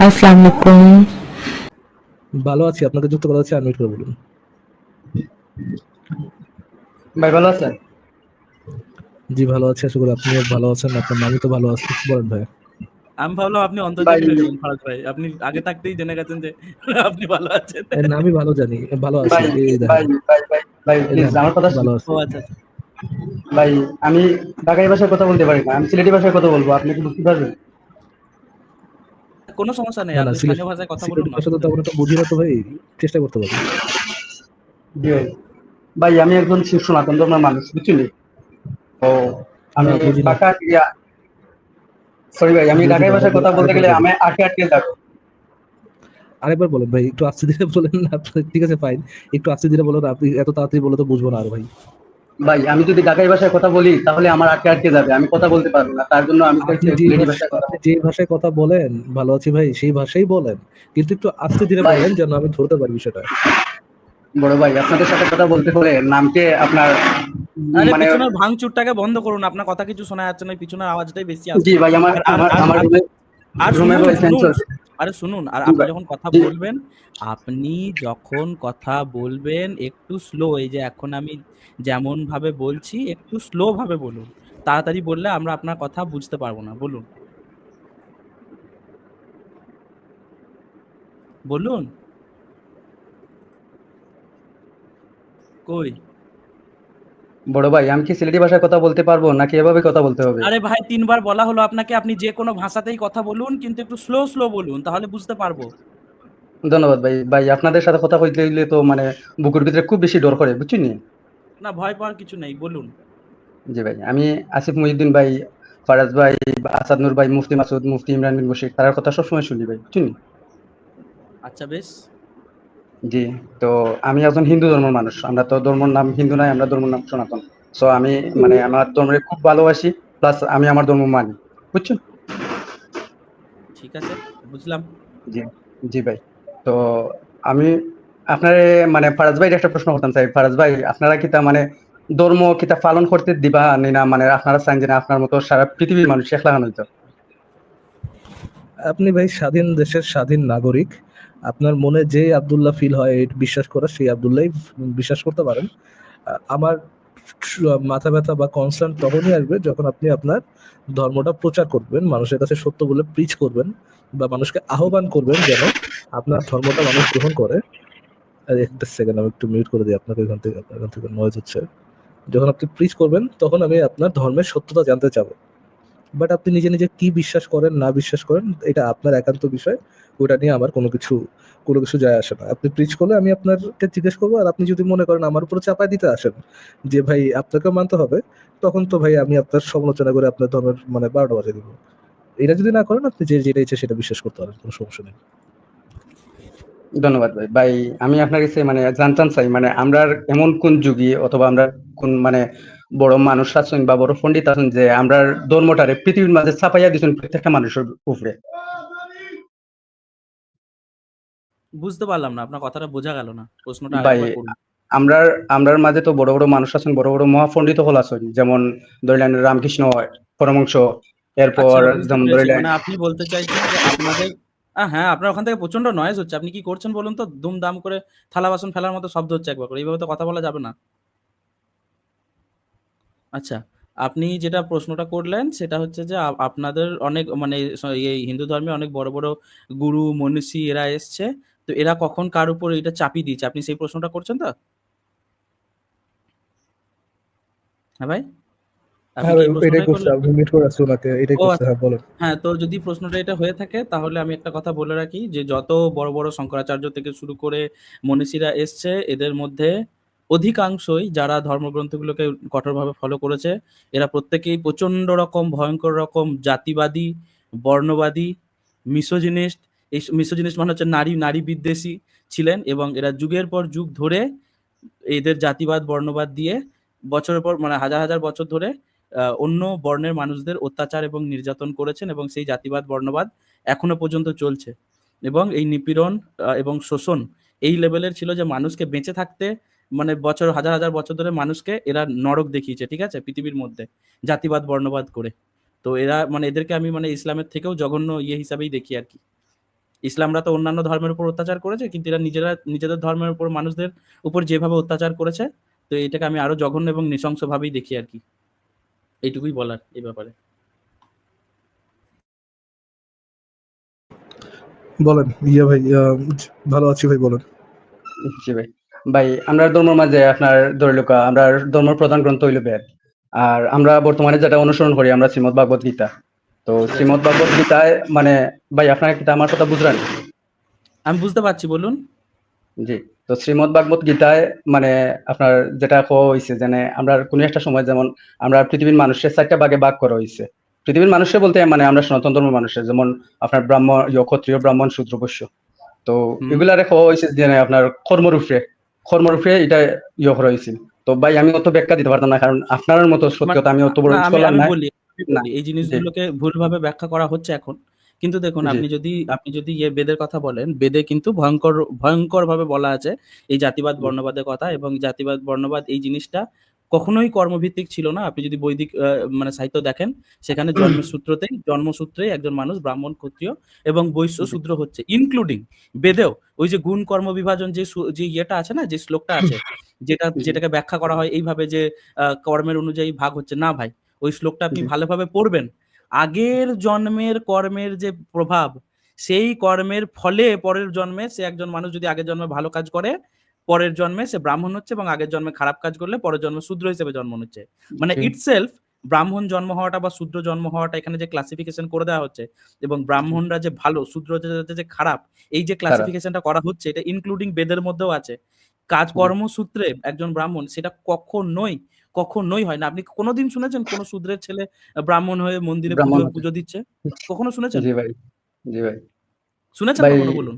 আসসালামু আলাইকুম। ভালো আছি। আপনাকে যুক্ত করা হচ্ছে, আনমিউট করে বলুন। ভাই ভালো আছেন? জি, ভালো আছি। আশা করি আপনিও ভালো আছেন। আপনার মামি তো ভালো আছে। বলেন ভাই। আমি ভাবলাম আপনি ভাই অন্তর্জামী হয়ে গেলেন ফারাজ ভাই। আপনি আগে থাকতেই জেনে গেছেন যে আপনি ভালো আছেন। না, আমি ভালো জানি, ভালো আছি। ভাই এই ভাই দেখেন, ভাই ভাই ভাই এই প্লিজ দেখেন, আমার কথা ভালো শুনুন। আছি। ও আচ্ছা আচ্ছা। ভাই আমি ঢাকাই ভাষায় কথা বলতে পারি না, আমি সিলেটি ভাষায় কথা বলবো, আপনি কি বুঝতে পারবেন? কোনো সমস্যা নেই। না, না, আপনি স্থানীয় ভাষায় কথা বলুন সিলেটি না, ভাষা তো অসুবিধা তেমন নেই। একটা বুঝি না তো ভাই। চেষ্টা করতে পারি। জি ভাই। ভাই আমি একজন সনাতন ধর্মের মানুষ, বুঝছেন? ও না, আমি বুঝি না। ঢাকা সরি ভাই, আমি বুঝি ঢাকাই না, ভাষায় কথা বলতে আরেকবার গেলে বলুন। আমি আটকে আটকে যাবো। আরেকবার বলেন ভাই, একটু আস্তে ধীরে বলেন না। ঠিক আছে, ফাইন। একটু আস্তে ধীরে বলেন। আপনি এত তাড়াতাড়ি বলে তো বুঝবো না আর ভাই। ভাই আমি যদি ঢাকাই ভাষায় কথা বলি তাহলে আমার আটকে আটকে যাবে, আমি কথা বলতে পারবো না, তার জন্য আমি চাইছি সিলেটি ভাষায় কথা আপনি বলতে। যে ভাষায় কথা বলেন, ভালো আছি ভাই, সেই ভাষাই বলেন। কিন্তু একটু আস্তে ধীরে ভাই বলেন, যেন আমি ধরতে পারি বিষয়টা। বড় ভাই, আপনাদের সাথে কথা বলতে হলে নামকে আপনার আরে মানে পিছনের ভাঙচুরটাকে বন্ধ করুন। আপনার কথা কিছু শোনা যাচ্ছে না, ওই পিছনের আওয়াজটাই বেশি জি আসছে। ভাই, আমার আর আর আমার আর আমার আর রুমে আর রুমে শুনুন ভাই শুনুন সেন্সর। আরে শুনুন, আর জি আপনি ভাই। যখন কথা জি বলবেন, আপনি যখন কথা বলবেন একটু স্লো, এই যে এখন আমি যেমন ভাবে বলছি একটু স্লো ভাবে বলুন। তাড়াতাড়ি বললে আমরা আপনার কথা বুঝতে পারবো না। বলুন বলুন। কই? বড় ভাই, আমি কি সিলেটি ভাষায় কথা বলতে পারবো নাকি এভাবে কথা বলতে হবে? আরে ভাই, ৩ বার বলা হলো আপনাকে, আপনি যে কোনো ভাষাতেই কথা বলুন কিন্তু একটু স্লো স্লো বলুন, তাহলে বুঝতে পারবো। ধন্যবাদ ভাই। ভাই আপনাদের সাথে কথা কইতে গেলে তো মানে বুকুর ভিতরে খুব বেশি ডর করে, বুঝছেন নি? না, ভয় পাওয়ার কিছু নেই, বলুন। জি ভাই, আমি আসিফ মহিউদ্দিন ভাই, ফারাজ ভাই, আসাদ নূর ভাই, মুফতি মাসুদ, মুফতি ইমরান বিন বশির তার কথা সবসময় শুনি ভাই, বুঝছেন নি? আচ্ছা বেশ। জি। তো আমি একজন হিন্দু ধর্মের মানুষ, আমরা তো ধর্মের নাম হিন্দু নাই, আমরা ধর্মের নাম সনাতন। সো আমি মানে আমার ধর্মকে খুব ভালোবাসি, প্লাস আমি আমার ধর্ম মানি, বুঝছেন? ঠিক আছে, বুঝলাম। জি, জি ভাই। তো আমি আপনারে মানে ফারাজ ভাইয়ের একটা প্রশ্ন করতাম চাই। ফারাজ ভাই, আপনারা কি তা মানে ধর্ম কি তা পালন করতে দিবা নি না, মানে আপনারা চান যে না আপনার মতো সারা পৃথিবীর মানুষ একলা হইতো? আপনি ভাই স্বাধীন দেশের স্বাধীন নাগরিক। আপনার মনে যে আব্দুল্লাহ ফিল হয় এই বিশ্বাস করা, সেই আব্দুল্লাহ বিশ্বাস করতে পারেন। আমার মাথা ব্যথা বা কনসার্ন তখনই আসবে যখন আপনি আপনার ধর্মটা প্রচার করবেন, মানুষের কাছে সত্য বলে প্রিচ করবেন, বা মানুষকে আহ্বান করবেন যেন আপনার ধর্মটা মানুষ গ্রহণ করে। আর একটা সেকেন্ড, আমি একটু মিউট করে দিই। আপনাকে আপনার এখান থেকে নয়েজ হচ্ছে। যখন আপনি প্রিচ করবেন তখন আমি আপনার ধর্মের সত্যতা জানতে চাবো। বাট আপনি নিজে নিজে কি বিশ্বাস করেন না বিশ্বাস করেন, এটা আপনার একান্ত বিষয়। ওটা নিয়ে আমার কোনো কিছু যায় আসে না। আপনি প্রিচ করলে আমি আপনাকে জিজ্ঞেস করবো, আর আপনি যদি মনে করেন আমার উপরে চাপায় দিতে আসেন যে ভাই আপনাকেও মানতে হবে, তখন তো ভাই আমি আপনার সমালোচনা করে আপনার ধর্মের মানে 12টা বাজিয়ে দিব। এটা যদি না করেন, আপনি যেটা ইচ্ছে সেটা বিশ্বাস করতে পারেন, কোনো সমস্যা নেই। ধন্যবাদ ভাই। ভাই আমি আপনার কাছে মানে জানতাম চাই মানে আমরার এমন কোন যুগী অথবা আমরা কোন মানে বড় মানুষ আছেন বা বড় পণ্ডিত আছেন যে আমরার ধর্মটারে পৃথিবীর মাঝে ছাপাইয়া দিয়েছেন প্রত্যেকটা মানুষের উপরে। বুঝতে পারলাম না, আপনার কথাটা বোঝা গেল না। প্রশ্নটা ভাই আরেকবার করুন। আমরার আমরার মাঝে তো বড় বড় মানুষ আছেন, বড় বড় মহাপণ্ডিত হল আছেন, যেমন ধরিলেন রামকৃষ্ণ পরমহংস, এরপর আচ্ছা বুঝতে যেমন পেরেছি। ধরিলেন। মানে আপনি বলতে চাইছেন যে আপনাদের হ্যাঁ, আপনার ওখান থেকে প্রচন্ড নয়েজ হচ্ছে। আপনি কি করছেন বলুন তো? দুমদাম করে থালা বাসন ফেলার মতো শব্দ হচ্ছে একবার করে। এইভাবে তো কথা বলা যাবে না। আচ্ছা, আপনি যেটা প্রশ্নটা করলেন সেটা হচ্ছে যে আপনাদের অনেক মানে এই হিন্দু ধর্মে অনেক বড়, বড় গুরু, মনীষী এরা এসছে। তো এরা কখন কার উপর এটা চাপিয়ে দিয়েছে? আপনি সেই প্রশ্নটা করছেন তো? হ্যাঁ ভাই? আপনি হ্যাঁ কি ভাই, এই এটাই প্রশ্নটাই করছে। করলেন? আপনি মিট করে আসছে ওনাকে, এটাই ও করছে। আচ্ছা। হ্যাঁ, বলেন। হ্যাঁ, তো যদি প্রশ্নটা এটা হয়ে থাকে তাহলে আমি একটা কথা বলে রাখি যে যত বড়, বড় শঙ্করাচার্য থেকে শুরু করে মনীষীরা এসছে, এদের মধ্যে অধিকাংশই যারা ধর্মগ্রন্থগুলোকে কঠোরভাবে ফলো করেছে, এরা প্রত্যেকেই প্রচণ্ড রকম ভয়ংকর রকম জাতিবাদী, বর্ণবাদী, মিসোজিনিস্ট। এই মিসোজিনিস্ট মানে হচ্ছে নারী বিদ্বেষী ছিলেন, এবং এরা যুগের পর যুগ ধরে এদের জাতিবাদ, বর্ণবাদ দিয়ে বছরের পর মানে হাজার, হাজার বছর ধরে অন্য বর্ণের মানুষদের অত্যাচার এবং নির্যাতন করেছেন, এবং সেই জাতিবাদ, বর্ণবাদ এখনো পর্যন্ত চলছে। এবং এই নিপীড়ন এবং শোষণ এই লেভেলের ছিল যে মানুষকে বেঁচে থাকতে মানে বছর হাজার, হাজার বছর ধরে মানুষকে এরা নরক দেখিয়েছে, ঠিক আছে? পৃথিবীর মধ্যে জাতিবাদ, বর্ণবাদ করে। তো এরা মানে এদেরকে আমি মানে ইসলামের থেকেও জঘন্য হিসাবেই দেখি আরকি। ইসলামরা তো অন্যান্য ধর্মের উপর অত্যাচার করেছে, কিন্তু এরা নিজেদের ধর্মের উপর মানুষদের উপর যেভাবে অত্যাচার করেছে, তো এটাকে আমি আরো জঘন্য এবং নৃশংসভাবেই দেখি আর কি। এইটুকুই বলার এই ব্যাপারে। বলেন ভাই, ভালো আছি ভাই, বলেন। জি ভাই। ভাই আমরা ধর্মের মাঝে আপনার ধরিলুকা আমরা ধর্মের প্রধান গ্রন্থ হইল বেদ। আর আমরা বর্তমানে যেটা অনুসরণ করি আমরা শ্রীমদ্ ভাগবত গীতা। তো ঠিক আছে, শ্রীমদ্ ভাগবত গীতায় মানে ভাই আপনারা কি আমার কথা বুঝলেন? আমি বুঝতে পারছি, বলুন। জি। তো শ্রীমদ্ ভাগবত গীতায় মানে আপনার যেটা কোয়া হইছে যে আমরা কোন একটা সময় যেমন আমরা পৃথিবীর মানুষের ৪ টা ভাগে ভাগ করা হইছে। পৃথিবীর মানুষের বলতে মানে আমরা সনাতন ধর্মের মানুষের যেমন আপনার ক্ষত্রিয়, ব্রাহ্মণ, শূদ্র, বৈশ্য। তো হুম। এগুলারে কোয়া হইছে যে আপনার কর্মরূপে এটা করা হইছিল। তো ভাই আমি অত ব্যাখ্যা দিতে পারতাম না কারণ আপনার মতো সত্যি কথা আমি অত বড় না, আমি স্কলার আমি নাই। বলি না। এই জি, জিনিসগুলোকে ভুলভাবে ব্যাখ্যা করা হচ্ছে এখন। কিন্তু দেখুন, জি, আপনি যদি বেদের কথা বলেন, বেদে কিন্তু ভয়ঙ্কর ভাবে বলা আছে এই জাতিবাদ জি, বর্ণবাদের কথা, এবং জাতিবাদ বর্ণবাদ এই জিনিসটা কখনোই কর্মভিত্তিক ছিল না। আপনি যদি বৈদিক মানে সাহিত্য দেখেন, সেখানে জন্মসূত্রেই একজন মানুষ ব্রাহ্মণ, ক্ষত্রিয় এবং বৈশ্য, জি, শূদ্র হচ্ছে, ইনক্লুডিং বেদেও ওই যে গুণ কর্ম বিভাজন যে ইয়েটা আছে না, যে শ্লোকটা আছে, জি, যেটাকে ব্যাখ্যা করা হয় এইভাবে যে কর্মের অনুযায়ী ভাগ হচ্ছে না ভাই। ওই শ্লোকটা আপনি জি, ভালোভাবে পড়বেন। আগের জন্মের কর্মের যে প্রভাব, সেই কর্মের ফলে পরের জন্মে সে একজন মানুষ যদি আগের জন্মে ভালো কাজ করে, পরের জন্মে সে ব্রাহ্মণ হচ্ছে, এবং আগের জন্মে খারাপ কাজ করলে পরের জন্মে শূদ্র হিসেবে জন্ম নিচ্ছে। মানে জি, ইটসেলফ ব্রাহ্মণ জন্ম হওয়াটা বা শূদ্র জন্ম হওয়াটা এখানে যে ক্লাসিফিকেশন করে দেওয়া হচ্ছে, এবং জি, ব্রাহ্মণরা যে ভালো, শূদ্র যে খারাপ, এই যে খারাপ। ক্লাসিফিকেশনটা করা হচ্ছে, এটা ইনক্লুডিং বেদের মধ্যেও আছে। জি, কর্মসূত্রে একজন ব্রাহ্মণ, সেটা কখনোই হয় না। আপনি কোনোদিন শুনেছেন কোন শূদ্রের ছেলে ব্রাহ্মণ হয়ে মন্দিরে ব্রাহ্মণ পুজো হতে। পুজো দিচ্ছে? কখনো শুনেছেন? জি ভাই, জি ভাই। শুনেছেন ভাই, কখনো, বলুন?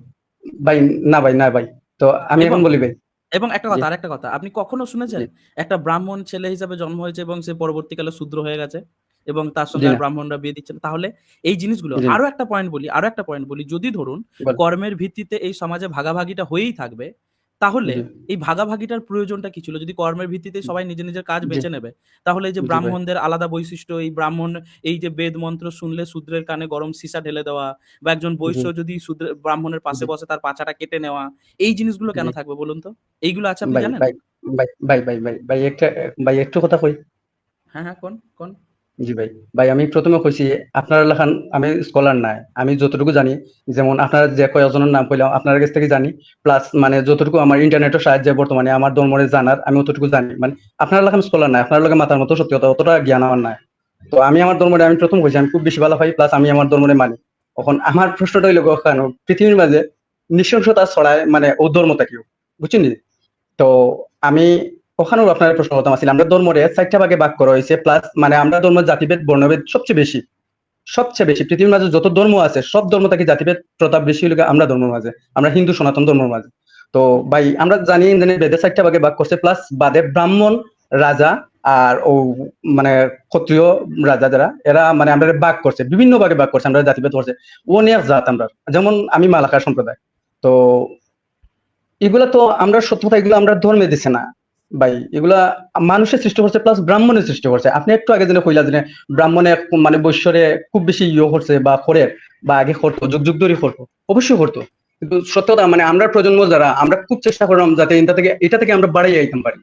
ভাই না ভাই, না ভাই। তো আমি এখন এবং বলি ভাই। এবং একটা জি, কথা, আরেকটা কথা, আপনি কখনো শুনেছেন জি, একটা ব্রাহ্মণ ছেলে হিসাবে জন্ম হয়েছে এবং সে পরবর্তীকালে শূদ্র হয়ে গেছে এবং তার জি সঙ্গে আর না, ব্রাহ্মণরা বিয়ে দিচ্ছে না? তাহলে এই জিনিসগুলো, জি না, আরো একটা পয়েন্ট বলি, যদি ধরুন বল। কর্মের ভিত্তিতে এই সমাজে ভাগাভাগিটা হয়েই থাকবে, তাহলে জি, এই ভাগাভাগিটার প্রয়োজনটা কি ছিল? যদি কর্মের ভিত্তিতে সবাই নিজের কাজ জি, বেছে নেবে, তাহলে এই যে জি ভাই, ব্রাহ্মণদের আলাদা বৈশিষ্ট্য, এই যে বেদ মন্ত্র শুনলে শূদ্রের কানে গরম সীসা ঢেলে দেওয়া, বা একজন জি, বৈশ্য যদি ব্রাহ্মণের পাশে জি, বসে তার পাছাটা কেটে নেওয়া, এই জিনিসগুলো কেন জি। থাকবে বলুন তো? এইগুলো আছে, আপনি ভাই, জানেন? ভাই, ভাই একটা ভাই একটু কথা কই। হ্যাঁ, হ্যাঁ, কোন, কোন? জি ভাই। ভাই আমি ১ম এ কইছি আপনারা লেখান আমি স্কলার নাই। আমি যতটুকু জানি যেমন আপনারা যে কয়েকজনের নাম কইলাম আপনার কাছ থেকে জানি। প্লাস মানে যতটুকু আমার ইন্টারনেটের সাহায্যে বর্তমানে আমার ধর্মরে জানার আমি অতটুকু জানি। মানে আপনারা লেখান স্কলার নাই। আপনার লগে মাথার মতো সত্যি কথা অতটা জ্ঞান আমার নাই। তো আমি আমার ধর্মরে আমি ১ম কইছি আমি খুব বেশি ভালো পাই প্লাস আমি আমার ধর্মরে মানি। এখন আমার প্রশ্নটা হইলো কেন পৃথিবীর মাঝে নৃশংসতা ছড়ায় মানে ও ধর্মটা কি? বুঝছেন নি? তো আমি ওখানেও আপনার প্রশ্ন করতাম আসলে আমরা ধর্মরে ৪ টা ভাগে ভাগ করা হইছে প্লাস মানে আমরা ধর্ম জাতিভেদ বর্ণভেদ সবচেয়ে বেশি পৃথিবীর মাঝে যত ধর্ম আছে সব ধর্ম থেকে জাতিভেদ প্রতাপ বেশি হলো আমরা ধর্মের মাঝে আমরা হিন্দু সনাতন ধর্মের মাঝে। তো হুম, ভাই আমরা জানি বেদে ৪ টা ভাগে ভাগ করছে প্লাস বাদে ব্রাহ্মণ রাজা আর ও মানে ক্ষত্রিয় রাজা যারা এরা মানে আমরা ভাগ করছে বিভিন্ন ভাগে ভাগ করছে আমরা জাতিভেদ করছে অনেক জাত আমরা যেমন আমি মালাকার সম্প্রদায়। তো এগুলা তো আমরা সত্য কথা এগুলো আমরা ধর্মে দিছে না ভাই এগুলা মানুষের সৃষ্টি করছে প্লাস ব্রাহ্মণের সৃষ্টি করছে আপনি একটু আগে যেন কইলা যে ব্রাহ্মণে মানে বৈশ্যরে খুব বেশি করছে বা করে বা আগে করতো যুগ যুগ ধরে করতো অবশ্যই করতো কিন্তু সত্য কথা মানে আমরা প্রজন্ম যারা আমরা খুব চেষ্টা করলাম যাতে এটা থেকে আমরা বাড়াই আইতাম পারি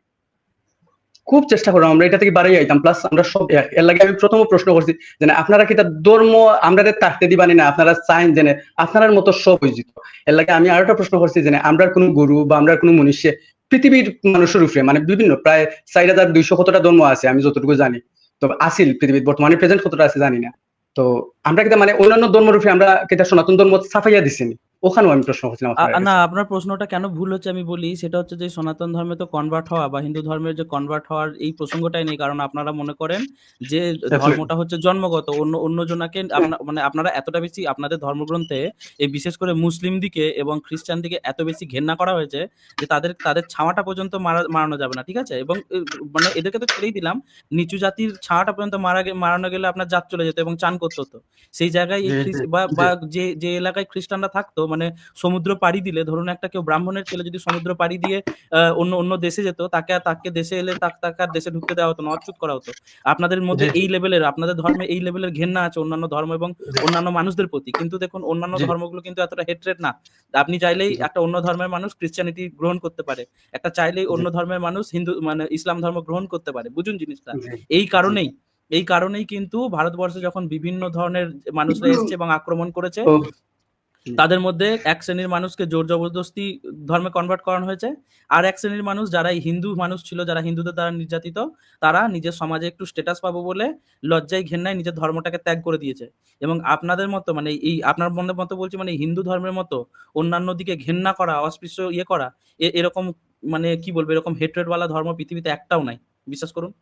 খুব চেষ্টা করলাম আমরা এটা থেকে বাড়াই আইতাম প্লাস আমরা সব এর লাগে আমি প্রথম প্রশ্ন করছি যে আপনারা কি তার ধর্ম আমরা থাকতে দিবানি না আপনারা চাইন যে আপনার মতো সব হয়ে যেত এর লাগে আমি আরেকটা প্রশ্ন করছি যে আমরা কোনো গুরু বা আমরা কোনো মনুষ্য পৃথিবীর মানুষের উপরে মানে বিভিন্ন প্রায় ৪,২০০ কতটা ধর্ম আছে আমি যতটুকু জানি তো আসিল পৃথিবীর বর্তমানে প্রেজেন্ট কতটা আছে জানি না তো আমরা কিন্তু মানে অন্যান্য ধর্মের উপরে আমরা কিন্তু সনাতন ধর্ম ছাপাইয়া দিছিনি ওখানেও আমি প্রশ্ন করছিলাম আপনার না, কাছে। আপনার প্রশ্নটা কেন ভুল হচ্ছে আমি বলি। সেটা হচ্ছে যে সনাতন ধর্মে তো কনভার্ট হওয়া বা হিন্দু ধর্মের যে কনভার্ট হওয়ার এই প্রসঙ্গটাই নেই। কারণ আপনারা মনে করেন যে ধর্মটা হচ্ছে জন্মগত। অন্য জনাকে মানে আপনারা এতটা বেশি আপনাদের ধর্মগ্রন্থে এই বিশেষ করে মুসলিম দিকে এবং খ্রিস্টান দিকে এত বেশি ঘেন্না করা হয়েছে যে তাদের ছাওয়াটা পর্যন্ত মারানো যাবে না। ঠিক আছে? এবং মানে এদেরকে তো ছেড়েই দিলাম। নিচু জাতির ছাওয়াটা পর্যন্ত মারানো গেলে আপনার জাত চলে যেত এবং চান করতে হতো। সেই জায়গায় এই জি জি খ্রিস বা জি বা যে এলাকায় খ্রিস্টানরা থাকতো, মানে মানে সমুদ্র পাড়ি দিলে, ধরুন একটা কেউ ব্রাহ্মণের ছেলে যদি সমুদ্র পাড়ি দিয়ে অন্য অন্য দেশে যেত, তাকে দেশে এলে তাকে আর দেশে ঢুকতে দেওয়া হতো না, অচ্যুত করা হতো। আপনাদের মধ্যে জি এই লেভেলের, আপনাদের ধর্মে এই লেভেলের ঘেন্না আছে অন্যান্য ধর্ম এবং জি অন্যান্য মানুষদের প্রতি, কিন্তু দেখুন অন্যান্য জি ধর্মগুলো কিন্তু এতটা হেট্রেড না। আপনি চাইলেই জি একটা অন্য ধর্মের মানুষ ক্রিশ্চিয়ানিটি গ্রহণ করতে পারে, একটা চাইলেই জি অন্য ধর্মের মানুষ হিন্দু মানে ইসলাম ধর্ম গ্রহণ করতে পারে, বুঝুন জিনিসটা। জি এই জি কারণেই এই কারণেই কিন্তু ভারতবর্ষে যখন বিভিন্ন ধরনের মানুষরা এসছে এবং আক্রমণ করেছে, ও তাদের মধ্যে এক শ্রেণীর মানুষকে জোর জবরদস্তি ধর্মে কনভার্ট করানো হয়েছে, আর এক শ্রেণীর মানুষ যারা এই হিন্দু মানুষ ছিল, যারা হিন্দুদের দ্বারা নির্যাতিত, তারা নিজের সমাজে একটু স্ট্যাটাস পাবো বলে লজ্জায় ঘেন্নায় নিজের ধর্মটাকে ত্যাগ করে দিয়েছে। এবং আপনাদের মতো মানে এই আপনার মনের মতো বলছি, মানে হিন্দু ধর্মের মতো অন্যান্য দিকে ঘেন্না করা, অস্পৃশ্য করা, এরকম মানে কি বলবো, এরকম হেট্রেড ওয়ালা ধর্ম পৃথিবীতে একটাও নাই, বিশ্বাস করুন।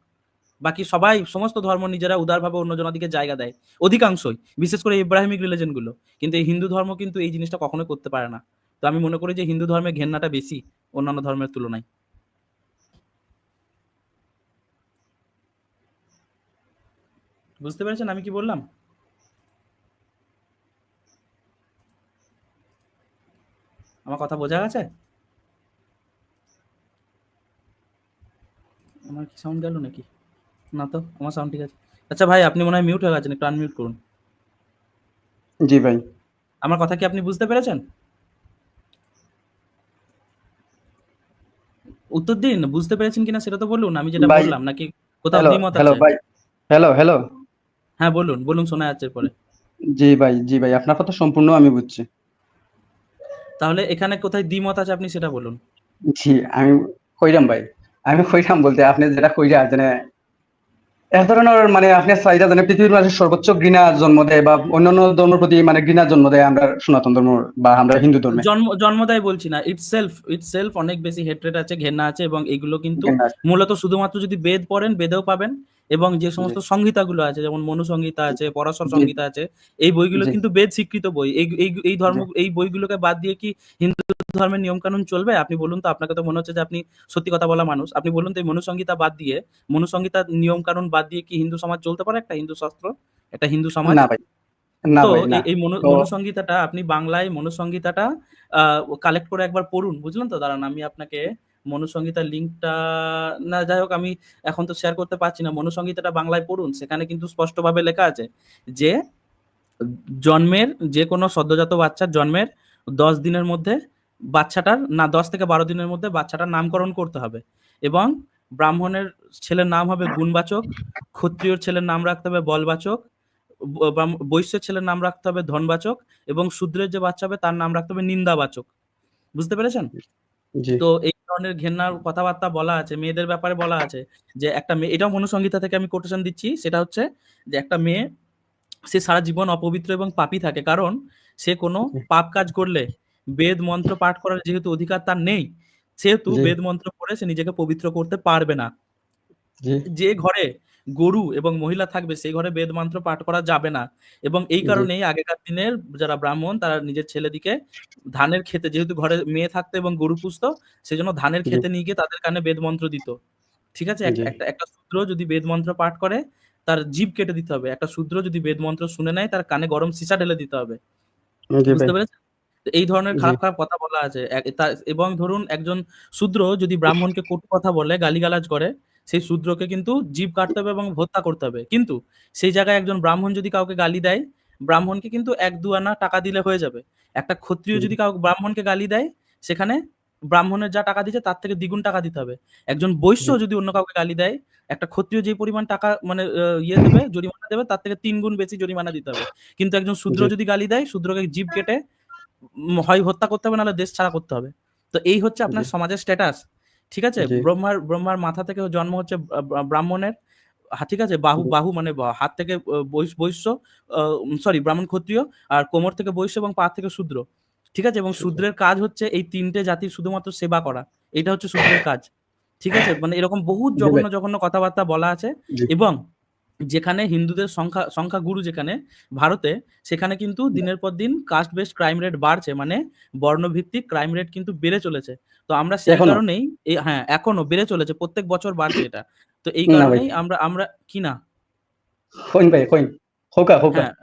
বাকি সবাই, সমস্ত ধর্ম নিজেরা উদারভাবে অন্যজনের দিকে জায়গা দেয়, অধিকাংশই, বিশেষ করে ইব্রাহিমিক রিলিজন গুলো। কিন্তু এই হিন্দু ধর্ম কিন্তু এই জিনিসটা কখনোই করতে পারে না। তো আমি মনে করি যে হিন্দু ধর্মে ঘেন্নাটা বেশি অন্যান্য ধর্মের তুলনায়। বুঝতে পেরেছেন আমি কি বললাম? আমার কথা বোঝা গেছে? আমার কি সাউন্ড গেল নাকি? না তো, আমার সাউন্ড ঠিক আছে। আচ্ছা ভাই, আপনি মনে হয় মিউট হয়ে গেছেন, একটু আনমিউট করুন। জি ভাই। আমার কথা কি আপনি বুঝতে পেরেছেন? উত্তর দিন, বুঝতে পেরেছেন কিনা সেটা তো বলুন, আমি যেটা ভাই বললাম, নাকি কোথাও হ্যালো দ্বিমত হ্যালো আছে? ভাই, হ্যালো। হ্যাঁ বলুন বলুন, শোনা যাচ্ছে পরে। জি ভাই আপনার কথা সম্পূর্ণ আমি বুঝছি। তাহলে এখানে কোথায় দ্বিমত আছে আপনি সেটা বলুন। জি আমি কইরাম ভাই, আমি কইরাম বলতে আপনি যেটা কইরা মানে এক ধরনের মানে আপনার চাহিদা যেন পৃথিবীর মাঝে সর্বোচ্চ ঘৃণা জন্ম দেয় বা অন্যান্য ধর্মের প্রতি মানে ঘৃণা জন্ম দেয় আমরা সনাতন ধর্ম বা আমরা হিন্দু ধর্মে। জন্মদায় বলছি না, ইটসেলফ অনেক বেশি হেট্রেট আছে, ঘেন্না আছে, এবং এগুলো কিন্তু ঘৃণা আছে। মূলত শুধুমাত্র যদি বেদ পড়েন বেদেও পাবেন, এবং যে জি সমস্ত সংহিতাগুলো আছে যেমন মনু সংহিতা আছে, পরাশর জি সংহিতা আছে, এই বইগুলো জি কিন্তু বেদ স্বীকৃত বই। এই এই এই ধর্ম জি এই বইগুলোকে বাদ দিয়ে কি হিন্দু ধর্মের নিয়ম কানুন চলবে? আপনি বলুন তো, আপনাকে তো মনে হচ্ছে যে আপনি সত্যি কথা বলা মানুষ, আপনি বলুন তো এই মনু সংহিতা বাদ দিয়ে, মনু সংহিতার নিয়ম কানুন বাদ দিয়ে কি হিন্দু সমাজ চলতে পারে, একটা হিন্দু শাস্ত্র, একটা হিন্দু সমাজ? না ভাই, না তো ভাই না। এই তো মনুসংহিতাটা আপনি বাংলায় মনুসংহিতাটা কালেক্ট করে একবার পড়ুন, বুঝলেন তো? দাঁড়ান আমি আপনাকে মনুসংহিতার লিঙ্কটা, না যাই হোক, আমি এখন তো শেয়ার করতে পারছি না। মনুসংহিতাটা বাংলায় পড়ুন, সেখানে কিন্তু স্পষ্টভাবে লেখা আছে যে জন্মের যে কোনো সদ্যজাত বাচ্চার জন্মের 10 দিনের মধ্যে বাচ্চাটার, না 10 থেকে 12 দিনের মধ্যে বাচ্চাটার নামকরণ করতে হবে, এবং ব্রাহ্মণের ছেলের নাম হবে গুণবাচক, ক্ষত্রিয়র ছেলের নাম রাখতে হবে বলবাচক, বৈশ্যের ছেলের নাম রাখতে হবে ধনবাচক, এবং শূদ্রের যে বাচ্চা হবে তার নাম রাখতে হবে নিন্দাবাচক। বুঝতে পেরেছেন? জি তো এই ধরনের ঘেন্নার কথাবার্তা বলা আছে, মেয়েদের ব্যাপারে বলা আছে যে একটা মেয়ে, এটাও মনুসংহিতা থেকে আমি কোটেশন দিচ্ছি, সেটা হচ্ছে যে একটা মেয়ে, সে সারা জীবন অপবিত্র এবং পাপী থাকে, কারণ সে কোনো জি পাপ কাজ করলে বেদ মন্ত্র পাঠ করার যেহেতু অধিকার তার নেই, সেহেতু জি বেদ মন্ত্র পড়ে সে নিজেকে পবিত্র করতে পারবে না। জি যে ঘরে গরু এবং মহিলা থাকবে সেই ঘরে বেদ মন্ত্র পাঠ করা যাবে না, এবং এই জি কারণেই আগেকার দিনের যারা ব্রাহ্মণ তারা নিজের ছেলেদিকে ধানের খেতে, যেহেতু ঘরে মেয়ে থাকতো এবং গরু পুষতো, সেজন্য ধানের জি খেতে নিয়ে গিয়ে তাদের কানে বেদ মন্ত্র দিত। ঠিক আছে? জি একটা শূদ্র যদি বেদ মন্ত্র পাঠ করে তার জিভ কেটে দিতে হবে, একটা শূদ্র যদি বেদ মন্ত্র শুনে নেয় তার কানে গরম সীসা ঢেলে দিতে হবে। জি ভাই বুঝতে পেরেছেন? তো এই ধরনের জি খারাপ খারাপ কথা বলা আছে। এবং ধরুন একজন শূদ্র যদি ব্রাহ্মণকে কটু কথা বলে, গালিগালাজ করে, সেই শূদ্রকে কিন্তু জিভ কাটতে হবে এবং হত্যা করতে হবে। কিন্তু সেই জায়গায় একজন ব্রাহ্মণ যদি কাউকে গালি দেয়, ব্রাহ্মণকে কিন্তু ১-২ আনা টাকা দিলে হয়ে যাবে। একটা ক্ষত্রিয় জি যদি ব্রাহ্মণকে গালি দেয়, সেখানে ব্রাহ্মণের যা টাকা দিচ্ছে তার থেকে দ্বিগুণ টাকা দিতে হবে। একজন বৈশ্য জি যদি অন্য কাউকে গালি দেয়, একটা ক্ষত্রিয় যে পরিমাণ টাকা মানে দেবে, জরিমানা দেবে, তার থেকে ৩ গুণ বেশি জরিমানা দিতে হবে। কিন্তু একজন শূদ্র জি যদি গালি দেয়, শূদ্রকে জিভ কেটে হয় হত্যা করতে হবে, নাহলে দেশ ছাড়া করতে হবে। তো এই হচ্ছে জি আপনার সমাজের স্ট্যাটাস। ঠিক আছে? জি ব্রহ্মার মাথা থেকে জন্ম হচ্ছে ব্রাহ্মণের, ঠিক আছে? বাহু জি বাহু মানে হাত থেকে বৈশ্য, সরি ব্রাহ্মণ ক্ষত্রিয়, আর কোমর থেকে বৈশ্য এবং পা থেকে শূদ্র। ঠিক আছে? এবং শুধু শূদ্রের কাজ হচ্ছে এই ৩ টে জাতির শুধুমাত্র সেবা করা। এটা হচ্ছে শূদ্রের কাজ। ঠিক আছে? মানে এরকম বহুত জি ভাই জঘন্য কথাবার্তা বলা আছে, জি এবং যেখানে হিন্দুদের সংখ্যাগুরু যেখানে ভারতে, সেখানে কিন্তু দিনের পর দিন কাস্ট বেসড ক্রাইম রেট বাড়ছে, মানে বর্ণভিত্তিক ক্রাইম রেট কিন্তু বেড়ে চলেছে। তো আমরা সেই এখনো কারণেই হ্যাঁ, এখনো বেড়ে চলেছে, প্রত্যেক বছর বাড়ছে এটা। তো এই না ভাই কারণেই আমরা আমরা কি না কইন ভাই কইন হোকা হোকা হ্যাঁ,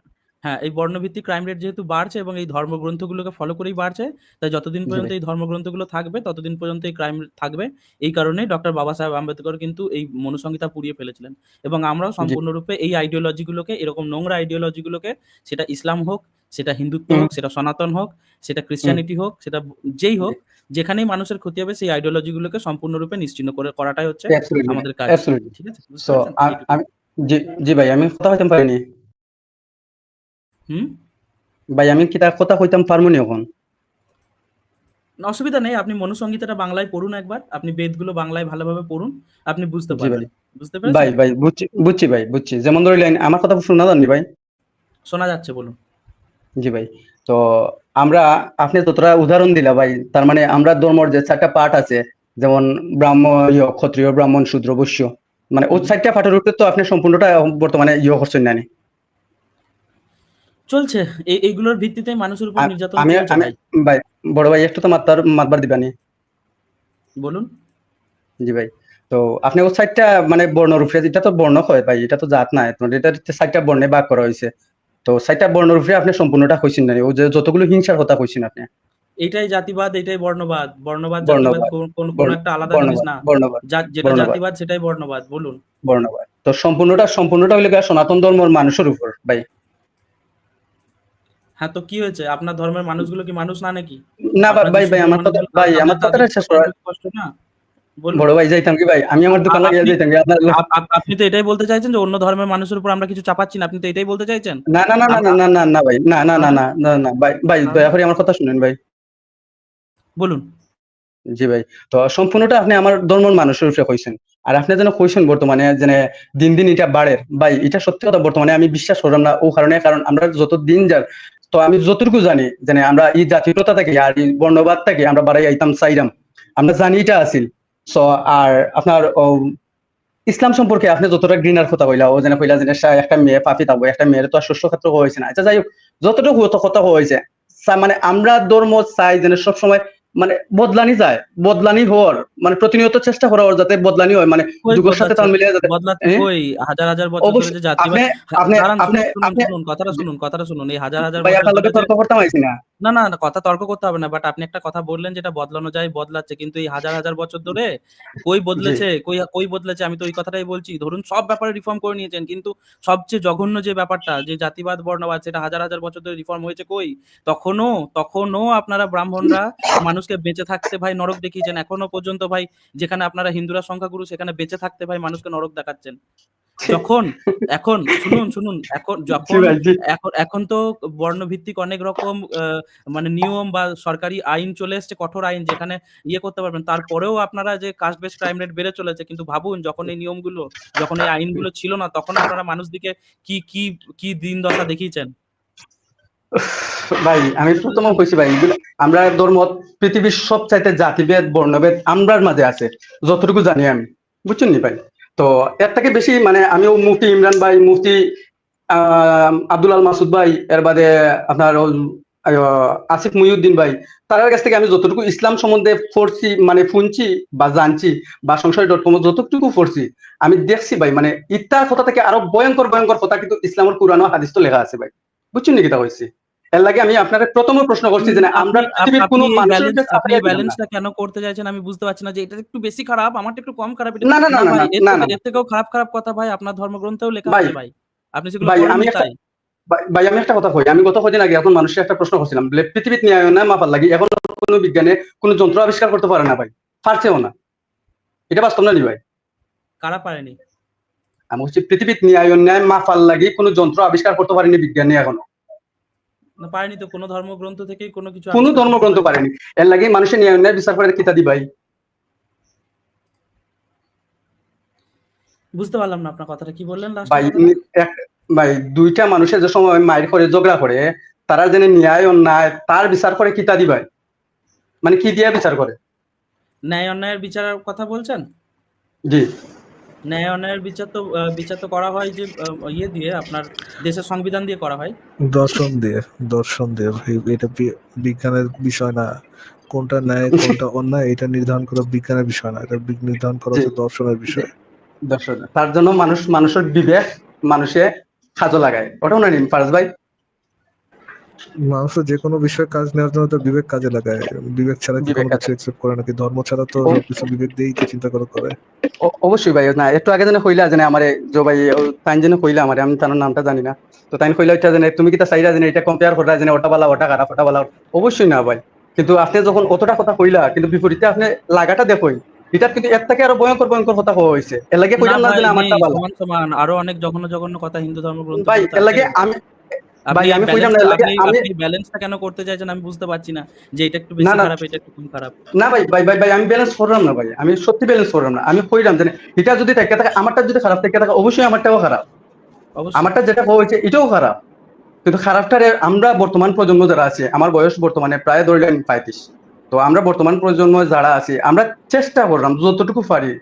হ্যাঁ, এই বর্ণভিত্তিক ক্রাইম রেট যেহেতু বাড়ছে এবং এই ধর্মগ্রন্থগুলোকে ফলো করেই বাড়ছে, তাই যতদিন জি পর্যন্ত ভাই এই ধর্মগ্রন্থগুলো থাকবে ততদিন পর্যন্ত এই ক্রাইম থাকবে। এই কারণেই ডক্টর বাবা সাহেব আম্বেদকর কিন্তু এই মনুসংহিতা পুড়িয়ে ফেলেছিলেন এবং আমরাও জি সম্পূর্ণরূপে এই আইডিওলজি গুলোকে, এরকম নোংরা আইডিওলজি গুলোকে, সেটা ইসলাম হোক, সেটা হিন্দুত্ব হুম হোক, সেটা সনাতন হোক, সেটা হুম ক্রিশ্চিয়ানিটি হোক, সেটা যেই জি হোক, যেখানেই মানুষের ক্ষতি হবে সেই আইডিওলজি গুলোকে সম্পূর্ণরূপে নিশ্চিহ্ন করাটাই হচ্ছে অ্যাবসলিউটলি আমাদের কাজ। অ্যাবসলিউটলি ঠিক আছে? বুঝতে সো পেরেছেন? এইটুকুই। আমি জি জি ভাই আমি কথা হইতাম পারিনি হুম? ভাই আমি কি তার কথা হইতাম পারমুনি এখন না, অসুবিধা নেই। আপনি মনুসংহিতাটা বাংলায় পড়ুন একবার। আপনি বেদগুলো বাংলায় ভালোভাবে পড়ুন। আপনি বুঝতে জি ভাই পারবেন। বুঝতে ভাই পেরেছেন? ভাই বুঝছি বুঝছি ভাই বুঝছি যেমন ধরিলেন আমার কথা শোনা যাননি ভাই শোনা যাচ্ছে, বলুন। জি ভাই তো আমরা আপনি যতটা উদাহরণ দিলা ভাই তার মানে আমরা ধর্মর যে চারটা পার্ট আছে যেমন ক্ষত্রিয় ব্রাহ্মণ শূদ্র বৈশ্য মানে ওই হুম। চারটা পার্টের উপরে তো আপনি সম্পূর্ণটা বর্তমানে করছেন নানি চলছে। এইগুলোর ভিত্তিতেই মানুষের উপর নির্যাতন আমি চলছে আমি ভাই। ভাই বড় ভাই একটু তো মাতবার দিবানি বলুন। জি ভাই তো আপনি ওই সাইডটা মানে বর্ণর উপরে এটা তো বর্ণ হয় ভাই এটা তো জাত না এটা সাইডটা বর্ণে ভাগ করা হয়েছে তো সাইডটা বর্ণর উপরে আপনি সম্পূর্ণটা কইছেন না ও যে যতগুলো হিংসার কথা কইছেন আপনি এইটাই জাতিবাদ, এইটাই বর্ণবাদ। বর্ণবাদ, জাতিবাদ বর্ণবাদ কোনো একটা আলাদা জিনিস বর্ণবাদ না। বর্ণবাদ যেটা বর্ণবাদ জাতিবাদ সেটাই বর্ণবাদ। বলুন। বর্ণবাদ তো সম্পূর্ণটা হইলে গিয়া সনাতন ধর্মের মানুষের উপর ভাই হ্যাঁ, তো কি হয়েছে? আপনার ধর্মের মানুষগুলো কি মানুষ না নাকি? না আপনার যে ভাই ভাই শূদ্র আমার কথা মানুষগুলো ভাই তাদের আমার তাদের কথাটা শেষ করা দুঃখ কষ্ট না? বলুন। বড় ভাই যাইতাম কি ভাই আমি আমার দোকান লাগিয়ে আপনি যাইতাম কি আপনার আপনি তো এটাই বলতে চাইছেন যে অন্য ধর্মের মানুষের উপর আমরা কিছু চাপাচ্ছি না। আপনি তো এটাই বলতে চাইছেন? না না না না আম- না আ- না না না ভাই না না না তাহলে না না না ভাই ভাই তাহলে দয়া করে আমার কথা শুনেন ভাই বলুন। জি ভাই তো সম্পূর্ণটা আপনি আমার ধর্মের মানুষের উপরে কইছেন আর আপনি যেন কইছেন বর্তমানে যে দিন দিন এটা বাড়ে ভাই এটা সত্যি কথা বর্তমানে আমি বিশ্বাস করলাম না ও কারণে কারণ আমরা যত দিন যাক তো আমি যতটুকু জানি যে আমরা এই জাতীয়তা থেকে আর এই বর্ণবাদ থেকে আমরা বাড়াই আইতাম চাইরাম আমরা জানি এটা আছিল সো আর আপনার ইসলাম সম্পর্কে আপনি যতটা ঘৃণার কথা কইলা ও যেন কইলা যে একটা মেয়ে পাপি থাকবো একটা মেয়ের তো আর শস্য ক্ষেত্র হয়েছে না আচ্ছা যাই হোক যতটুকু কথা হয়েছে মানে আমরা ধর্ম চাই যেন সবসময় মানে বদলানি যায় বদলানি হওয়ার মানে প্রতিনিয়ত চেষ্টা করা ওর যাতে বদলানি হয় মানে কই যুগের সাথে বদলাচ্ছে? তাল মিলিয়ে যাতে বদলাচ্ছে কই? হাজার হাজার বছর ধরে অবশ্যই যে জাতিবাদ, আপনি আপনি দাঁড়ান, আপনি শুনুন শুনুন আপনি শুনুন, কথাটা শুনুন, কথাটা শুনুন। এই হাজার হাজার ভাই বছর আপনার ধরে লোকে যে, তর্ক করতাম আইছি না না না না, কথা তর্ক করতে হবে না, বাট আপনি একটা কথা বললেন যেটা বদলানো যায়, বদলাচ্ছে, কিন্তু এই হাজার হাজার বছর ধরে কই জি বদলেছে? কই কই বদলেছে? আমি তো ওই কথাটাই বলছি। ধরুন সব ব্যাপারে রিফর্ম করে নিয়েছেন, কিন্তু সবচেয়ে জঘন্য যে ব্যাপারটা, যে জাতিবাদ বর্ণবাদ, সেটা হাজার হাজার বছর ধরে রিফর্ম হয়েছে কই? তখনও তখনও আপনারা ব্রাহ্মণরা মানুষকে বেঁচে থাকতে ভাই নরক দেখিয়েছেন। এখনো পর্যন্ত ভাই, যেখানে আপনারা হিন্দুরা সংখ্যাগুরু, সেখানে বেঁচে থাকতে ভাই মানুষকে নরক দেখাচ্ছেন। যখন এখন শুনুন শুনুন, এখন জি যখন ভাই জি এখন এখন তো বর্ণভিত্তিক অনেক রকম মানে নিয়ম বা সরকারি আইন চলে এসছে, কঠোর আইন, যেখানে করতে পারবেন। তারপরেও আপনারা যে কাস্ট বেস ক্রাইম রেট বেড়ে চলেছে, কিন্তু ভাবুন যখন এই নিয়মগুলো, যখন এই আইনগুলো ছিল না, তখন আপনারা মানুষদিকে কি কি কি দিন দশা দেখিয়েছেন। ভাই আমি বুঝতে প্রথম পেরেছেন? কইছি ভাই এগুলা আমরা ধর্ম পৃথিবীর সবচাইতে জাতিভেদ বর্ণভেদ আমরার মাঝে আছে যতটুকু জানি আমি বুঝছেন নি ভাই তো এর থেকে বেশি মানে আমিও মুফতি ইমরান ভাই মুফতি আব্দুল আল মাসুদ ভাই এর বাদে আপনার আসিফ মুহিউদ্দিন ভাই তার কাছ থেকে আমি যতটুকু ইসলাম সম্বন্ধে পড়ছি মানে শুনছি বা জানছি বা সংশয়.com যতটুকু পড়ছি আমি দেখছি ভাই মানে ইত্যার কথা থেকে আরো ভয়ঙ্কর ভয়ঙ্কর কথা কিন্তু ইসলামের কুরআন ও হাদিস তো লেখা আছে ভাই বুঝছেন নাকি তা হয়েছে এর লাগে আমি আপনাকে প্রথম প্রশ্ন করছি যে আমরা আপনি পৃথিবীর আপনি কোনো এই মানুষের ব্যালেন্স, উপরে আপনি চাপাইয়া এই দিলাম না ব্যালেন্সটা কেন করতে চাইছেন আমি বুঝতে পারছি না, যে এটা একটু বেশি খারাপ, আমারটা একটু কম খারাপ, এটা না না না না না ভাই। না এর না থেকে না এর থেকেও খারাপ খারাপ কথা ভাই আপনার ধর্মগ্রন্থেও লেখা ভাই আছে ভাই। আপনি সেগুলো ভাই আমি পড়েননি একটা তাই। ভাই আমি একটা কথা কই আমি গত কদিন আগে এখন মানুষের একটা প্রশ্ন করছিলাম বলে পৃথিবীতে নিয়ে না মাপার লাগি এখন কোনো বিজ্ঞানে কোনো যন্ত্র আবিষ্কার করতে পারে না ভাই পারছেও না এটা বাস্তব না নি ভাই কারা পারেনি? আমি হচ্ছে পৃথিবীতে নিয়ে ন্যায় মাপার লাগি কোনো যন্ত্র আবিষ্কার করতে পারেনি বিজ্ঞানী এখনো না, পারেনি তো, কোনো ধর্মগ্রন্থ থেকেই কোনো কিছু কোনো আবিষ্কার করতে ধর্মগ্রন্থ পারেনি। পারেনি এর লাগে মানুষের নিয়ে ন্যায় বিচার করে কিতা দি ভাই বুঝতে পারলাম না আপনার কথাটা, কি বললেন লাস্টের ভাই কথাটা? এক ভাই দুইটা মানুষের যে সময় মাইর করে ঝগড়া করে তারা যেন ন্যায় অন্যায় তার বিচার করে কিতা দি ভাই মানে কি দিয়া বিচার করে ন্যায় অন্যায়ের বিচারের কথা বলছেন? জি ন্যায় অন্যায়ের বিচার তো করা হয় যে দিয়ে, আপনার দেশের সংবিধান দিয়ে করা হয়। দর্শন দিয়ে ভাই এটা বিজ্ঞানের বিষয় না। কোনটা ন্যায় কোনটা অন্যায় এটা নির্ধারণ করা বিজ্ঞানের বিষয় না, এটা নির্ধারণ করা জি হচ্ছে দর্শনের জি বিষয়। দর্শক তার জন্য মানুষের বিবেক মানুষে সাজো লাগায় ওটাও না নিন ফারাজ ভাই মানুষের যে কোনো বিষয়ে কাজ নেওয়ার জন্য তো বিবেক কাজে লাগায়। বিবেক ছাড়া কি বিবেক কোনো কিছু আছে। একসেপ্ট করে নাকি? ধর্ম ছাড়া তো ও সবকিছু বিবেক দিয়েই তো চিন্তা করে। অবশ্যই ভাই, না একটু আগে যেন কইলা যে আমারে জো ভাই তাই যেন কইলা আমারে, আমি তার নামটা জানি না। তো তাই কইলা ওইটা জানে তুমি কি তা চাইরা জানে এটা কম্পেয়ার করা জানে ওটা বালা ওটা খারাপ ওটা বালা, অবশ্যই না ভাই। কিন্তু আপনি যখন অতটা কথা কইলা কিন্তু বিপরীতে আপনি লাগাটা দেখোই, এটা কিন্তু এর থেকে আরো ভয়ঙ্কর ভয়ঙ্কর কথা কওয়া হইছে। এর লাগে না কইলাম না ভাই যে নেই, আমারটা বালা। সমান সমান আরো অনেক জঘন্য জঘন্য কথা হিন্দু ধর্ম ভাই গ্রন্থগুলোতে এর আছে। লাগে আমি, আপনি ভাই এই আমি কইলাম না ব্যালেন্সটা এর লাগে আপনি আমি, আপনি ব্যালেন্সটা কেন করতে চাইছেন আমি বুঝতে পারছি না, যে এটা একটু না বেশি না খারাপ এটা একটু কম খারাপ। না ভাই ভাই ভাই ভাই আমি ব্যালেন্স করলাম না ভাই, আমি সত্যি ব্যালেন্স করলাম না। আমি কইলাম যে এটা যদি থেকে থাকে আমারটা যদি খারাপ থেকে থাকে অবশ্যই আমারটাও খারাপ, অবশ্যই আমারটা যেটা হয়েছে এটাও খারাপ। কিন্তু খারাপটারে আমরা বর্তমান প্রজন্ম যারা আছে, আমার বয়স বর্তমানে প্রায় ধরলেন 35, তো আমরা বর্তমান প্রজন্ম যারা আছি আমরা চেষ্টা করলাম যতটুকু পারি,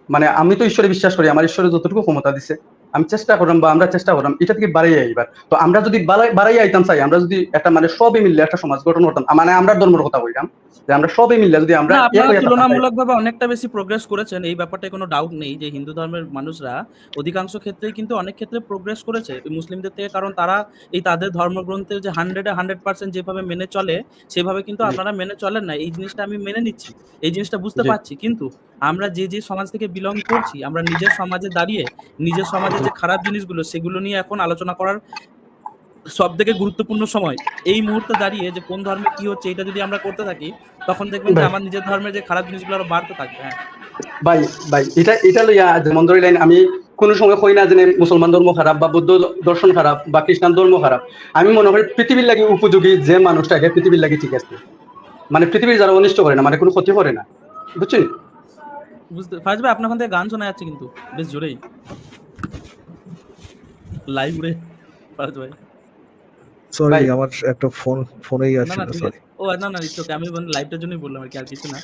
মানে আমি তো ঈশ্বরে বিশ্বাস করি, আমার ঈশ্বরে যতটুকু ক্ষমতা দিছে আমি চেষ্টা করলাম বা আমরা চেষ্টা করলাম এটা থেকে বাড়াই আইবার। তো আমরা যদি বাড়াই আইতাম চাই, আমরা যদি একটা মানে সবই মিললে একটা সমাজ গঠন করতাম, মানে আমরা ধর্মের কথা বললাম যে আমরা সবই মিললে যদি আমরা না, এক আপনারা হয়ে থাকতাম চাই। তুলনামূলকভাবে অনেকটা বেশি প্রোগ্রেস করেছেন। এই ব্যাপারটায় কোনো ডাউট নেই যে হিন্দু ধর্মের মানুষরা অধিকাংশ ক্ষেত্রেই কিন্তু অনেক ক্ষেত্রে প্রোগ্রেস করেছে এই মুসলিমদের থেকে। কারণ তারা এই তাদের ধর্মগ্রন্থের যে 100 এ 100% যেভাবে মেনে চলে, সেভাবে কিন্তু জি আপনারা মেনে চলেন না। এই জিনিসটা আমি মেনে নিচ্ছি। এই জিনিসটা বুঝতে জি পারছি। কিন্তু আমরা যে সমাজ থেকে বিলং করছি, আমরা নিজের সমাজে দাঁড়িয়ে নিজের সমাজের জি যে খারাপ জিনিসগুলো সেগুলো নিয়ে এখন আলোচনা করার সবথেকে গুরুত্বপূর্ণ সময়। এই মুহূর্তে দাঁড়িয়ে যে কোন ধর্মে কি হচ্ছে এটা যদি আমরা করতে থাকি, তখন দেখবেন যে ভাই আমার নিজের ধর্মের যে খারাপ জিনিসগুলো আরো বাড়তে থাকবে। হ্যাঁ। ভাই ভাই এটা এটা লইয়া যেমন ধরিলেন আমি কোনো সময় কই না যে মুসলমান ধর্ম খারাপ বা বৌদ্ধ দর্শন খারাপ বা খ্রিস্টান ধর্ম খারাপ। আমি মনে করি পৃথিবীর লাগি উপযোগী যে মানুষটাকে পৃথিবীর লাগি ঠিক আছে, মানে পৃথিবীর যারা অনিষ্ট করে না, মানে কোনো ক্ষতি করে না, বুঝছেন? ফারাজ ভাই আপনার ওখান থেকে গান শোনা যাচ্ছে কিন্তু বেশ জোরেই, লাইভ উড়ে। ফারাজ ভাই সরি, ভাই আমার একটা ফোনেই না, না আসছিল, ঠিক সরি। আছে। ও না, না ইটস ওকে। আমি মানে লাইভটার জন্যই বললাম আরকি, আর কিছু না।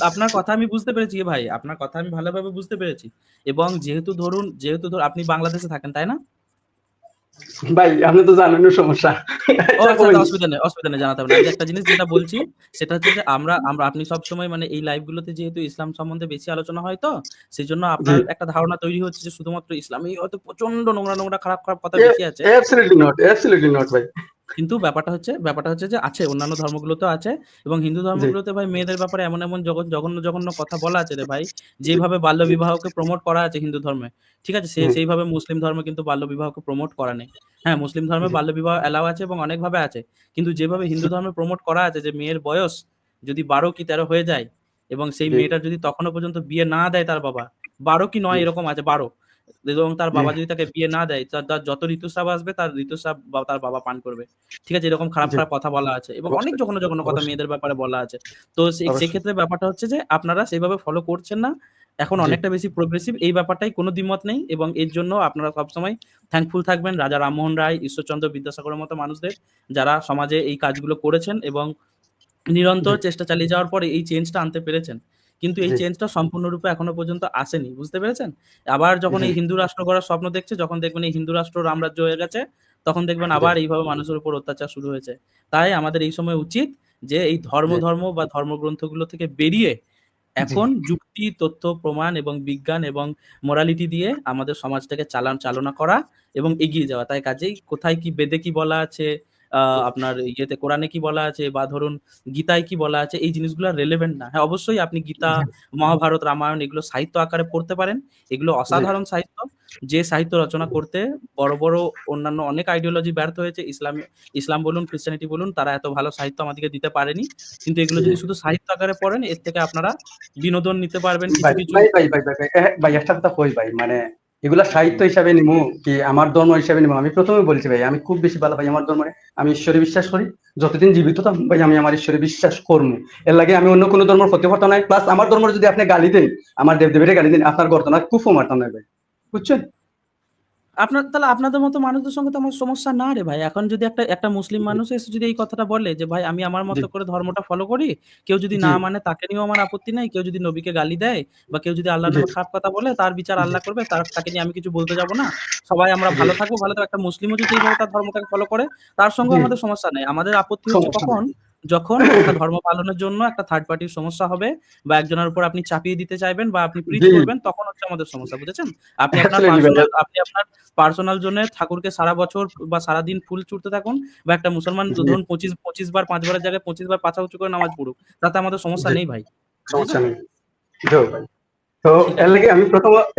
আপনার কথা আমি বুঝতে পেরেছি ভাই। আপনার কথা আমি ভালোভাবে বুঝতে পেরেছি। এবং যেহেতু আপনি বাংলাদেশে থাকেন, তাই না? ভাই আপনি তো জানেন সমস্যা ও এটা আচ্ছা, কই আচ্ছা, অসুবিধা নেই জানাতে হবে না। আমি একটা জিনিস যেটা বলছি সেটা হচ্ছে যে আমরা আমরা আপনি সবসময় মানে এই লাইভ গুলোতে যেহেতু ইসলাম সম্বন্ধে বেশি আলোচনা হয়, তো সেজন্য জি আপনার একটা ধারণা তৈরি হচ্ছে যে শুধুমাত্র ইসলামেই হয়তো প্রচন্ড নোংরা খারাপ কথা বেশি আছে। অ্যাবসলিউটলি নট ভাই। কিন্তু ব্যাপারটা হচ্ছে যে আছে, অন্যান্য ধর্মগুলোতেও আছে। এবং হিন্দু জি ধর্মগুলোতে ভাই মেয়েদের ব্যাপারে এমন জঘন্য কথা বলা আছে রে ভাই। যেভাবে বাল্যবিবাহকে প্রমোট করা আছে হিন্দু ধর্মে, ঠিক আছে? হুম, সেইভাবে মুসলিম ধর্মে কিন্তু বাল্যবিবাহকে প্রমোট করা নেই। হ্যাঁ, মুসলিম ধর্মে জি বাল্যবিবাহ অ্যালাও আছে এবং অনেকভাবে আছে। কিন্তু যেভাবে হিন্দু ধর্মে প্রমোট করা আছে যে মেয়ের বয়স যদি ১২ কি ১৩ হয়ে যায় এবং সেই জি মেয়েটার যদি তখনো পর্যন্ত বিয়ে না দেয় তার বাবা, ১২ কি ৯ জি এরকম আছে ১২, এবং তার জি বাবা যদি তাকে বিয়ে না দেয়, তার যত ঋতুস্রাব আসবে তার ঋতুস্রাব তার বাবা পান করবে। ঠিক আছে? এরকম জি খারাপ কথা বলা আছে এবং অনেক অবশ্যই জঘন্য কথা অবশ্যই মেয়েদের ব্যাপারে বলা আছে। তো অবশ্যই সেক্ষেত্রে ব্যাপারটা হচ্ছে যে আপনারা সেভাবে ফলো করছেন না। এখন জি অনেকটা বেশি প্রোগ্রেসিভ, এই ব্যাপারটায় কোনো দ্বিমত নেই এবং এর জন্য আপনারা সবসময় থ্যাঙ্কফুল থাকবেন রাজা রামমোহন রায়, ঈশ্বরচন্দ্র বিদ্যাসাগরের মতো মানুষদের, যারা সমাজে এই কাজগুলো করেছেন এবং জি নিরন্তর চেষ্টা চালিয়ে যাওয়ার পরে এই চেঞ্জটা আনতে পেরেছেন। কিন্তু এই জি চেঞ্জটা সম্পূর্ণরূপে এখনো পর্যন্ত আসেনি। বুঝতে পেরেছেন? আবার যখন জি এই হিন্দু রাষ্ট্র গড়ার স্বপ্ন দেখছে, যখন দেখবেন এই হিন্দু রাষ্ট্র রামরাজ্য হয়ে গেছে, তখন দেখবেন জি আবার এইভাবে মানুষের উপর অত্যাচার শুরু হয়েছে। তাই আমাদের এই সময় উচিত যে এই জি ধর্ম বা ধর্মগ্রন্থগুলো থেকে বেরিয়ে জি এখন যুক্তি, তথ্য, প্রমাণ এবং বিজ্ঞান এবং মোরালিটি দিয়ে আমাদের সমাজটাকে চালনা করা এবং এগিয়ে যাওয়া। তাই কাজেই কোথায় কি বেদে কি বলা আছে, আ আপনার ইয়েতে কোরআনে কি বলা আছে বা ধরুন গীতায় কি বলা আছে, এই জিনিসগুলো আর রেলেভেন্ট না। হ্যাঁ, অবশ্যই আপনি গীতা, জি মহাভারত, রামায়ণ এগুলো সাহিত্য আকারে পড়তে পারেন। এগুলো জি অসাধারণ সাহিত্য। যে সাহিত্য রচনা করতে বড় অন্যান্য অনেক আইডিওলজি ব্যর্থ হয়েছে। ইসলাম বলুন, ক্রিশ্চিয়ানিটি বলুন, তারা এত ভালো সাহিত্য আমাদেরকে দিতে পারেনি। কিন্তু এগুলো জি যদি শুধু সাহিত্য আকারে পড়েন, এর থেকে আপনারা বিনোদন নিতে পারবেন ভাই কিছু। ভাই ভাই ভাই ভাই ভাই ভাই একটা কথা কই ভাই, মানে এগুলা সাহিত্য হিসাবে নিমু কি আমার ধর্ম হিসাবে নিমু? আমি প্রথমে বলছি ভাই আমি খুব বেশি ভালো ভাই আমার ধর্মে, আমি ঈশ্বরে বিশ্বাস করি। যতদিন জীবিত থাকবো ভাই আমি আমার ঈশ্বরে বিশ্বাস করবো। এর লাগে আমি অন্য কোনো ধর্মের ক্ষতি করতাম না। প্লাস আমার ধর্মের যদি আপনি গালি দেন, আমার দেবদেবীরে গালি দেন, আপনার গর্ত না কুফও মারতাম না ভাই, বুঝছেন? তাহলে আপনাদের মতো মানুষদের সঙ্গে তো আমার সমস্যা না রে ভাই। এখন যদি একটা মুসলিম জি মানুষ এসে যদি এই কথাটা বলে যে, "ভাই আমি আমার জি মতো করে ধর্মটা ফলো করি। কেউ যদি জি না মানে তাকে নিয়েও আমার আপত্তি নাই। কেউ যদি নবীকে গালি দেয় বা কেউ যদি আল্লাহর জি নামে খারাপ কথা বলে তার বিচার জি আল্লাহ করবে। তাকে নিয়ে আমি কিছু বলতে যাব না। সবাই আমরা জি ভালো থাকবো।" একটা মুসলিমও যদি এইভাবে তার ধর্মটাকে ফলো করে, তার সঙ্গেও জি আমাদের সমস্যা নেই। আমাদের আপত্তি হচ্ছে সমস্যা কখন? নাই। যখন একটা ধর্ম পালনের জন্য একটা থার্ড পার্টির সমস্যা হবে বা একজনের উপর আপনি চাপিয়ে দিতে চাইবেন বা আপনি প্রিচ জি করবেন, তখন হচ্ছে আমাদের সমস্যা, বুঝেছেন? আপনি আপনার অ্যাবসলিউটলি ভাই। পার্সোনাল জন্য ঠাকুরকে সারা বছর বা সারাদিন ফুল ছুড়তে থাকুন, বা একটা মুসলমান জি ধরুন 25 বার 5 বারের জায়গায় 25 বার পাছা উঁচু করে নামাজ পড়ুক, তাতে আমাদের সমস্যা জি নেই ভাই, সমস্যা বুঝেছেন? নেই। যাও ভাই। তো ঠিক আছে।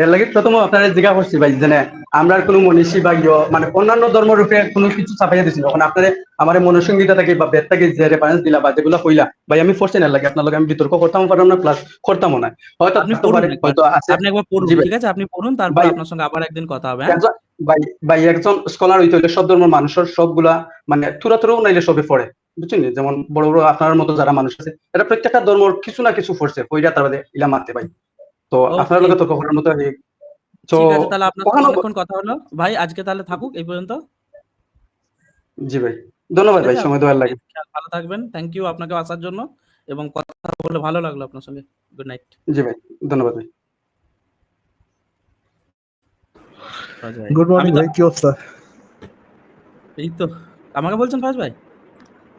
এর লাগি প্রথম আপনারা জিজ্ঞাসা করছি ভাই যে না, আমরা কোনো মনীষী বা মানে অন্যান্য ধর্মরূপে কোনো কিছু ছাপাইয়া দিছিল, এখন আপনারা আমার মনোসংগীতা থেকে বা বেদ থেকে যে রেফারেন্স দিলা বা যেগুলো কইলা ভাই, আমি পড়ছি না লাগে আপনার লগে আমি বিতর্ক করতাম পারলাম না, প্লাস করতামও না, হয়তো আপনি থাকতে পড়ুন পারে, একবার, হয়তো আছে। আপনি একবার পড়ুন, জি ভাই। ঠিক আছে? আপনি পড়ুন, তারপর ভাই আপনার সঙ্গে আবার একদিন কথা হবে, হ্যাঁ? একজন ভাই ভাই একজন স্কলার হইতে হইলে সব ধর্মের মানুষের সবগুলা মানে থুরা থুরাও নাইলে সবে পড়ে, বুঝছেন? যেমন বড় বড় আপনার মতো যারা মানুষ আছে, এটা প্রত্যেকটা ধর্মর কিছু না কিছু পড়ছে, কইরা তারপরে ইলা মারতে ভাই। তো আপনার ওকে, লগে তর্ক করার মতো তো ঠিক আছে, তাহলে আপনার সঙ্গে কখনো অনেকক্ষণ কথা হলো ভাই, আজকে তাহলে থাকুক এই পর্যন্ত। জি ভাই, ধন্যবাদ ঠিক ভাই আছে, সময় দেওয়ার লাগে। ভালো থাকবেন, থ্যাংক ইউ আপনাকে আসার জন্য, এবং কথা বলে ভালো লাগলো আপনার সঙ্গে। Good night. জি ভাই, ধন্যবাদ ভাই। ভাই, গুড আমি মর্নিং তো ভাই, কি অবস্থা? এই তো, আমাকে বলছেন ফাজ ভাই?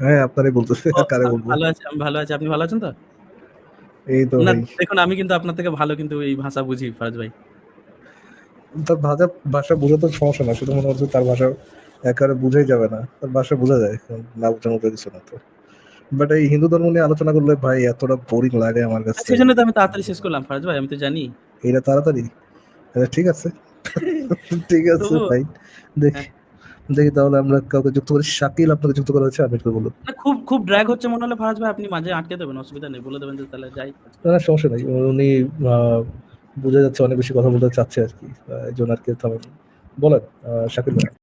হ্যাঁ, আপনারই বলতেছি, ও, আর কারে আমি বলবো? ভালো আছি, আমি ভালো আছি, আপনি ভালো আছেন তো? এই তো না ভাই। দেখুন, আমি কিন্তু আপনার থেকে ভালো কিন্তু এই ভাষা বুঝি ফাজ ভাই। তার ভাষা বোঝা তো সমস্যা না, শুধু মনে হচ্ছে তার ভাষা একেবারে বুঝাই যাবে না, তার ভাষা বোঝা যায়, না বোঝার মতো কিছু না তো। বাট এই হিন্দু ধর্ম নিয়ে আলোচনা করলে ভাই এতটা বোরিং লাগে আমার কাছে। সেই জন্য তো আমি তাড়াতাড়ি শেষ করলাম ফাজ ভাই, আমি তো জানি। এটা তাড়াতাড়ি? ঠিক আছে। ঠিক আছে তবুও ভাই, দেখি হ্যাঁ, দেখি তাহলে আমরা কাউকে যুক্ত করি। শাকিল আপনাকে যুক্ত করা হয়েছে, আমি একটু বলুন। না খুব খুব ড্র্যাগ হচ্ছে মনে হলে ফারাজ ভাই আপনি মাঝে আটকে দেবেন, অসুবিধা নেই, বলে দেবেন যে তাহলে যাই আজকে। না, সমস্যা নেই, উনি বোঝা যাচ্ছে অনেক বেশি কথা বলতে চাচ্ছে আর কি, এই জন্য আর কি থামেন। বলেন শাকিল ভাই।